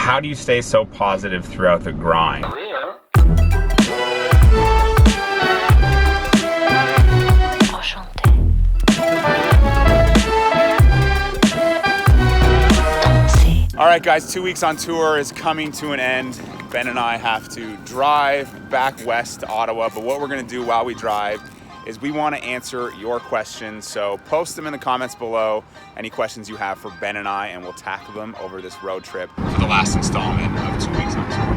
How do you stay so positive throughout the grind? All right, guys, 2 weeks on tour is coming to an end. Ben and I have to drive back west to Ottawa, but what we're gonna do while we drive is we wanna answer your questions. So post them in the comments below, any questions you have for Ben and I, and we'll tackle them over this road trip for the last installment of 2 weeks on tour.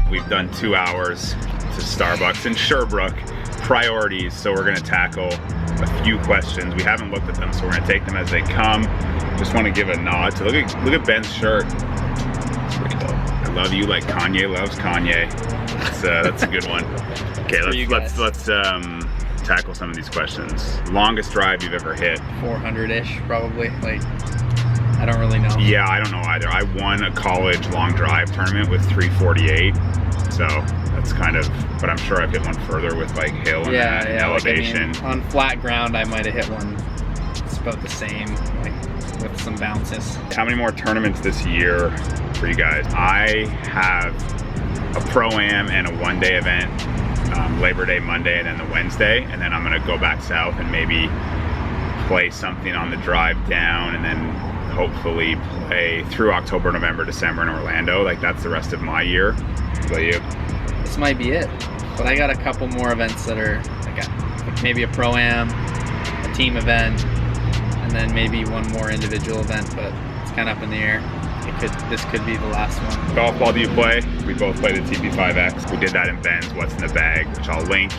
We've done 2 hours to Starbucks in Sherbrooke. Priorities, so we're gonna tackle a few questions. We haven't looked at them, so we're gonna take them as they come. Just wanna give a nod to, look at Ben's shirt. It's pretty dope. I love you like Kanye loves Kanye. That's a good one. Okay, let's tackle some of these questions. Longest drive you've ever hit? 400-ish, probably. Like, I don't really know. Yeah, I don't know either. I won a college long drive tournament with 348, so that's kind of, but I'm sure I've hit one further with like hill and elevation. Like, I mean, on flat ground, I might have hit one. It's about the same, like with some bounces. How many more tournaments this year for you guys? I have a Pro-Am and a one-day event, Labor Day Monday and then the Wednesday, and then I'm gonna go back south and maybe play something on the drive down, and then hopefully play through October, November, December in Orlando. Like, that's the rest of my year. What about you? This might be it, but I got a couple more events that are like maybe a Pro-Am, a team event, and then maybe one more individual event, but it's kind of up in the air. This could be the last one. Golf ball do you play? We both played the TP5X. We did that in Ben's What's in the Bag, which I'll link.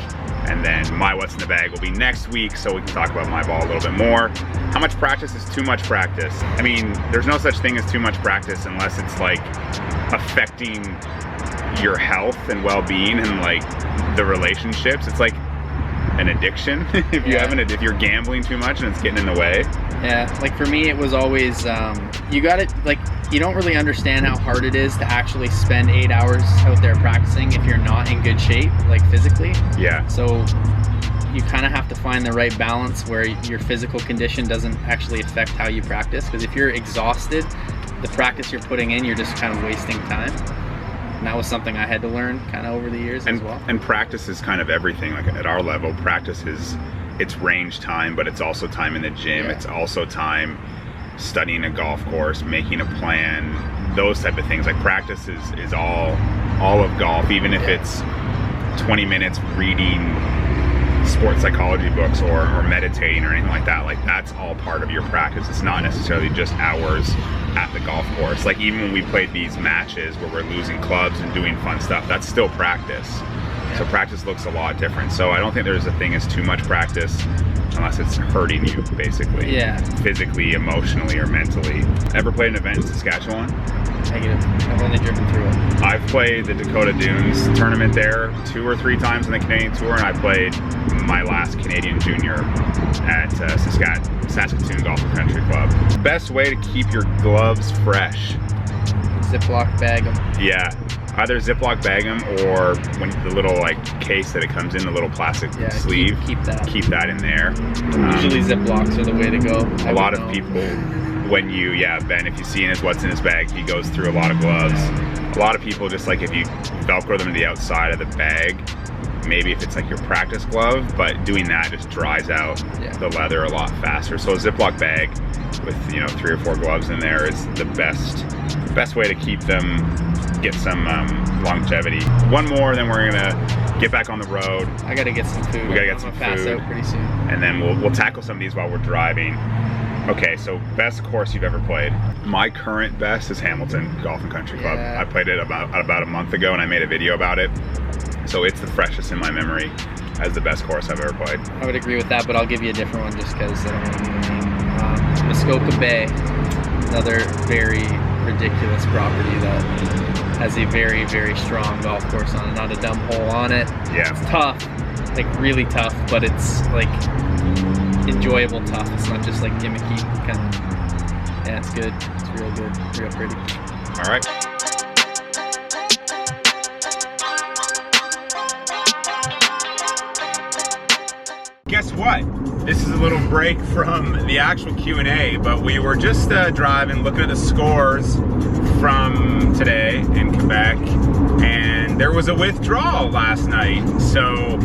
And then my What's in the Bag will be next week, so we can talk about my ball a little bit more. How much practice is too much practice? I mean, there's no such thing as too much practice unless it's like affecting your health and well-being and like the relationships. It's like an addiction. If you're gambling too much and it's getting in the way. Yeah, like for me, it was always, you don't really understand how hard it is to actually spend 8 hours out there practicing if you're not in good shape, like physically. Yeah. So you kind of have to find the right balance where your physical condition doesn't actually affect how you practice. Because if you're exhausted, the practice you're putting in, you're just kind of wasting time. And that was something I had to learn kind of over the years as well. And practice is kind of everything. Like at our level, practice is, it's range time, but it's also time in the gym. Yeah. It's also time studying a golf course, making a plan, those type of things. Like practice is all of golf, even if it's 20 minutes reading sports psychology books or meditating or anything like that. Like that's all part of your practice. It's not necessarily just hours at the golf course. Like even when we played these matches where we're losing clubs and doing fun stuff, that's still practice. So practice looks a lot different. So I don't think there's a thing as too much practice unless it's hurting you, basically. Yeah. Physically, emotionally, or mentally. Ever played an event in Saskatchewan? Negative. I've only driven through it. I've played the Dakota Dunes tournament there 2 or 3 times on the Canadian Tour, and I played my last Canadian Junior at Saskatoon Golf and Country Club. Best way to keep your gloves fresh? Ziploc bag them. Yeah. Either Ziploc bag them or when the little like case that it comes in, the little plastic sleeve. Keep that in there. Usually Ziplocs are the way to go. A lot of people, when you, Ben, if you see in his What's in his Bag, he goes through a lot of gloves. A lot of people just like if you Velcro them to the outside of the bag, maybe if it's like your practice glove, but doing that just dries out the leather a lot faster. So a Ziploc bag with 3 or 4 gloves in there is the best way to keep them, get some longevity. One more, then we're gonna get back on the road. I gotta get some food. We gotta get some food. Pass out pretty soon. And then we'll tackle some of these while we're driving. Okay, so best course you've ever played. My current best is Hamilton Golf and Country Club. I played it about a month ago and I made a video about it. So it's the freshest in my memory as the best course I've ever played. I would agree with that, but I'll give you a different one just because I don't want to give a name. Muskoka Bay, another very ridiculous property that has a very, very strong golf course on it. Not a dumb hole on it. Yeah. It's tough, like really tough, but it's like enjoyable tough. It's not just like gimmicky kind of. Yeah, it's good. It's real good, real pretty. All right. Guess what? This is a little break from the actual Q&A, but we were just driving, looking at the scores from today in Quebec, and there was a withdrawal last night. So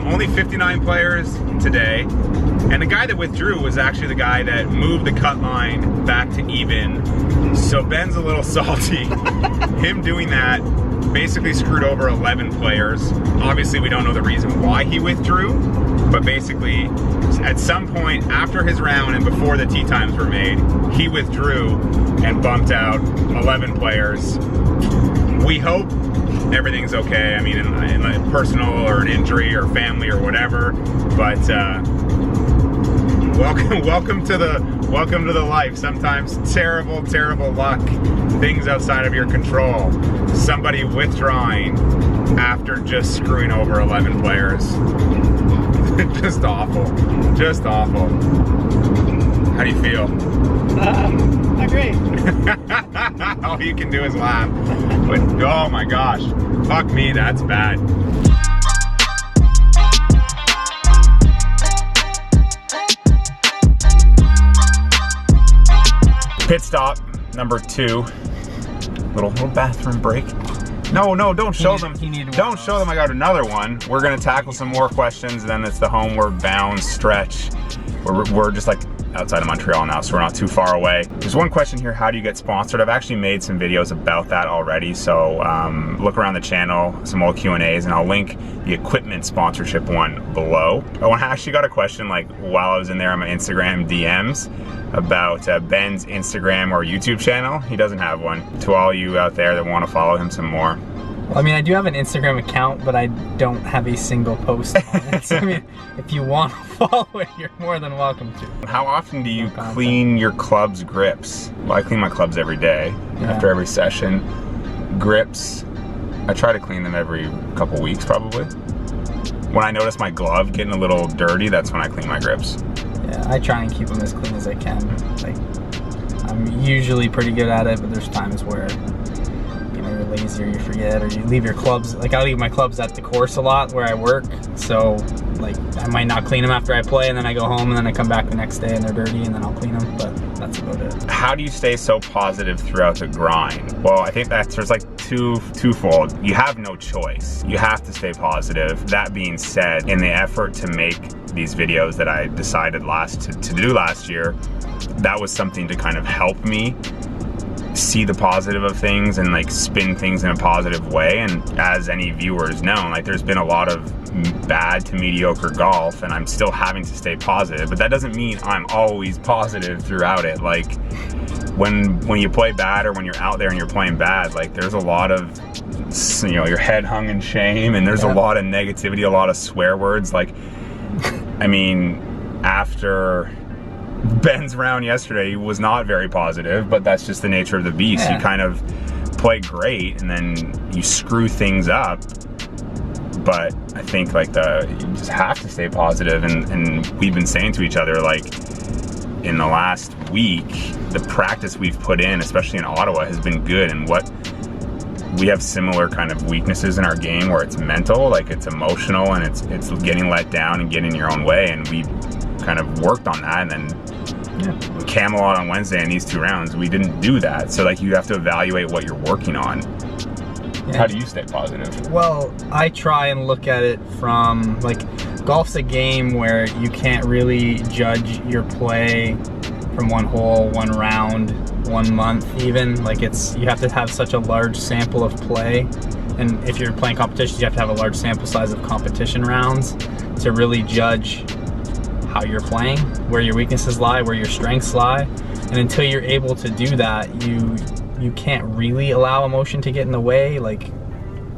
only 59 players today, and the guy that withdrew was actually the guy that moved the cut line back to even. So Ben's a little salty. Him doing that basically screwed over 11 players. Obviously we don't know the reason why he withdrew, but basically at some point after his round and before the tee times were made, he withdrew and bumped out 11 players. We hope everything's okay. I mean, in a personal or an injury or family or whatever, but welcome to the life. Sometimes terrible luck, things outside of your control. Somebody withdrawing after just screwing over 11 players. Just awful. Just awful. How do you feel? Not great. All you can do is laugh. But oh my gosh, fuck me, that's bad. Pit stop number 2. Little bathroom break. No, don't show them. Don't show them I got another one. We're gonna tackle some more questions, and then it's the homeward bound stretch. We're just like outside of Montreal now, so we're not too far away. There's one question here: how do you get sponsored? I've actually made some videos about that already, so look around the channel, some old Q&As, and I'll link the equipment sponsorship one below. I actually got a question like while I was in there on my Instagram DMs about Ben's Instagram or YouTube channel. He doesn't have one. To all you out there that want to follow him some more. Well, I mean, I do have an Instagram account, but I don't have a single post on it. So, I mean, if you want to follow it, you're more than welcome to. How often do you clean your club's grips? Well, I clean my clubs every day, after every session. Grips, I try to clean them every couple weeks probably. When I notice my glove getting a little dirty, that's when I clean my grips. Yeah, I try and keep them as clean as I can. Like, I'm usually pretty good at it, but there's times where you're lazy or you forget, or you leave your clubs. Like, I leave my clubs at the course a lot where I work, so like I might not clean them after I play, and then I go home and then I come back the next day and they're dirty, and then I'll clean them, but that's about it. How do you stay so positive throughout the grind? Well, I think that there's like twofold. You have no choice. You have to stay positive. That being said, in the effort to make these videos that I decided to do last year, that was something to kind of help me see the positive of things and like spin things in a positive way. And as any viewers know, like there's been a lot of bad to mediocre golf, and I'm still having to stay positive, but that doesn't mean I'm always positive throughout it. Like when you play bad, or when you're out there and you're playing bad, like there's a lot of, you know, your head hung in shame, and there's a lot of negativity, a lot of swear words. Like, I mean, after Ben's round yesterday, he was not very positive, but that's just the nature of the beast. You kind of play great and then you screw things up. But I think like you just have to stay positive, and we've been saying to each other, like, in the last week, the practice we've put in, especially in Ottawa, has been good. And we have similar kind of weaknesses in our game, where it's mental, like it's emotional, and it's getting let down and getting in your own way. And we kind of worked on that, and then Camelot on Wednesday in these 2 rounds, we didn't do that. So like you have to evaluate what you're working on. How do you stay positive? Well, I try and look at it from, like, golf's a game where you can't really judge your play from one hole, one round, 1 month even. Like, you have to have such a large sample of play, and if you're playing competitions, you have to have a large sample size of competition rounds to really judge how you're playing, where your weaknesses lie, where your strengths lie. And until you're able to do that, you can't really allow emotion to get in the way, like,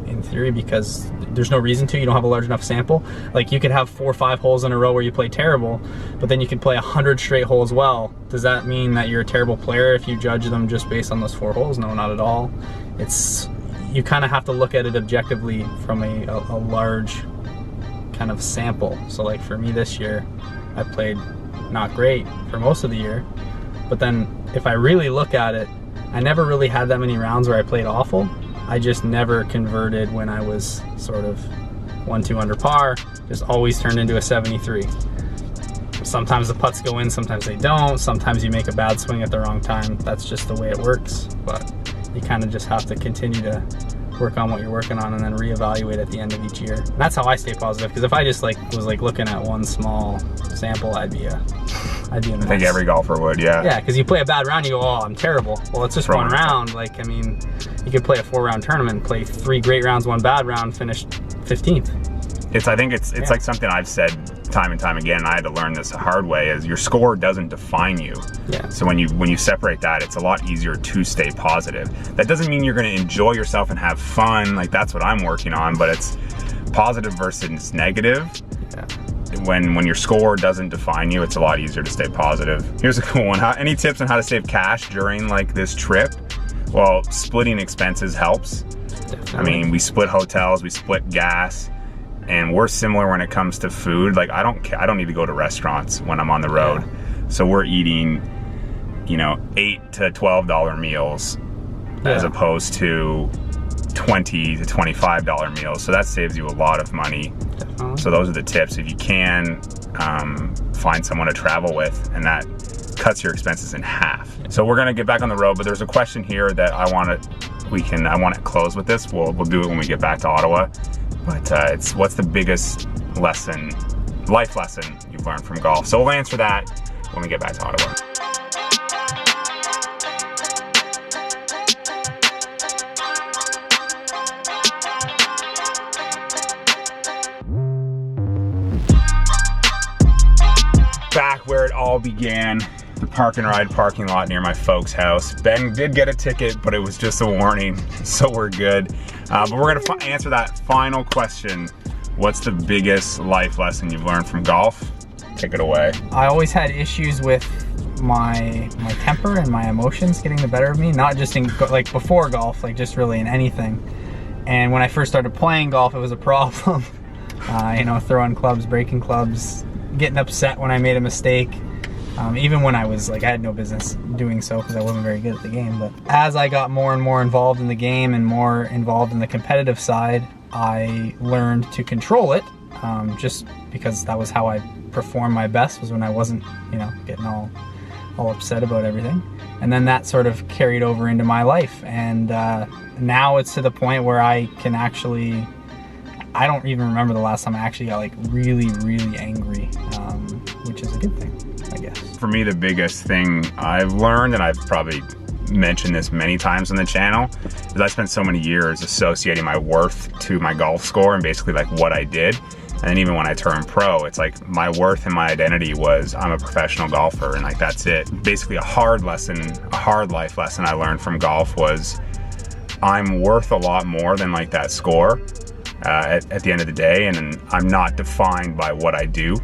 in theory, because there's no reason to. You don't have a large enough sample. Like, you could have 4 or 5 holes in a row where you play terrible, but then you can play 100 straight holes well. Does that mean that you're a terrible player if you judge them just based on those 4 holes? No, not at all. You kind of have to look at it objectively from a large kind of sample. So like for me this year, I played not great for most of the year, but then if I really look at it, I never really had that many rounds where I played awful. I just never converted when I was sort of 1-2 under par, just always turned into a 73. Sometimes the putts go in, sometimes they don't. Sometimes you make a bad swing at the wrong time. That's just the way it works. But you kind of just have to continue to work on what you're working on and then reevaluate at the end of each year. And that's how I stay positive, because if I just was looking at one small sample, I'd be in a I think every golfer would, yeah. Yeah, because you play a bad round, you go, oh, I'm terrible. Well, it's just one round. Like, I mean, you could play a 4-round tournament, play 3 great rounds, 1 bad round, finish 15th. I think it's like something I've said time and time again, and I had to learn this the hard way, is your score doesn't define you. Yeah. So when you separate that, it's a lot easier to stay positive. That doesn't mean you're going to enjoy yourself and have fun, like that's what I'm working on, but it's positive versus negative. Yeah. When your score doesn't define you, it's a lot easier to stay positive. Here's a cool one. Any tips on how to save cash during like this trip? Well, splitting expenses helps. Definitely. I mean, we split hotels, we split gas, and we're similar when it comes to food. Like I don't need to go to restaurants when I'm on the road. Yeah. So we're eating, you know, $8 to $12 meals as opposed to $20 to $25 meals. So that saves you a lot of money. Definitely. So those are the tips. If you can, find someone to travel with, and that cuts your expenses in half. Yeah. So we're gonna get back on the road, but there's a question here that I want to close with this. We'll do it when we get back to Ottawa. But it's what's the biggest life lesson you've learned from golf? So we'll answer that when we get back to Ottawa. Back where it all began, the park and ride parking lot near my folks' house. Ben did get a ticket, but it was just a warning, so we're good. But we're gonna answer that final question. What's the biggest life lesson you've learned from golf? Take it away. I always had issues with my temper and my emotions getting the better of me, not just in like before golf, like just really in anything. And when I first started playing golf, it was a problem. You know, throwing clubs, breaking clubs, getting upset when I made a mistake. Even when I was like, I had no business doing so because I wasn't very good at the game. But as I got more and more involved in the game and more involved in the competitive side, I learned to control it, just because that was how I performed my best, was when I wasn't, you know, getting all upset about everything. And then that sort of carried over into my life. And now it's to the point where I can actually, I don't even remember the last time I actually got like really, really angry, which is a good thing, I guess. For me, the biggest thing I've learned, and I've probably mentioned this many times on the channel, is I spent so many years associating my worth to my golf score and basically like what I did. And then even when I turned pro, it's like my worth and my identity was I'm a professional golfer, and like that's it. Basically a hard life lesson I learned from golf was I'm worth a lot more than like that score at the end of the day, and I'm not defined by what I do.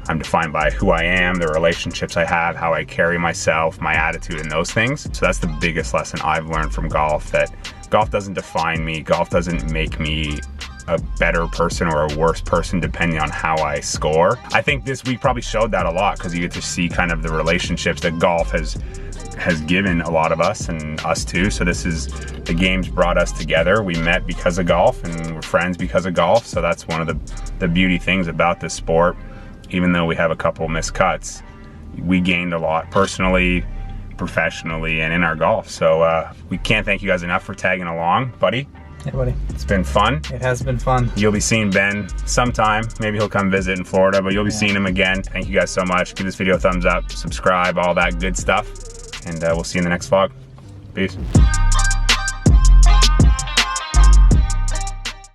I'm defined by who I am, the relationships I have, how I carry myself, my attitude, and those things. So that's the biggest lesson I've learned from golf, that golf doesn't define me. Golf doesn't make me a better person or a worse person depending on how I score. I think this week probably showed that a lot, because you get to see kind of the relationships that golf has given a lot of us, and us too. So the game's brought us together. We met because of golf, and we're friends because of golf. So that's one of the beauty things about this sport. Even though we have a couple missed cuts, we gained a lot personally, professionally, and in our golf. So we can't thank you guys enough for tagging along, buddy. Hey, buddy. It's been fun. It has been fun. You'll be seeing Ben sometime. Maybe he'll come visit in Florida, but you'll be seeing him again. Thank you guys so much. Give this video a thumbs up, subscribe, all that good stuff. And we'll see you in the next vlog. Peace.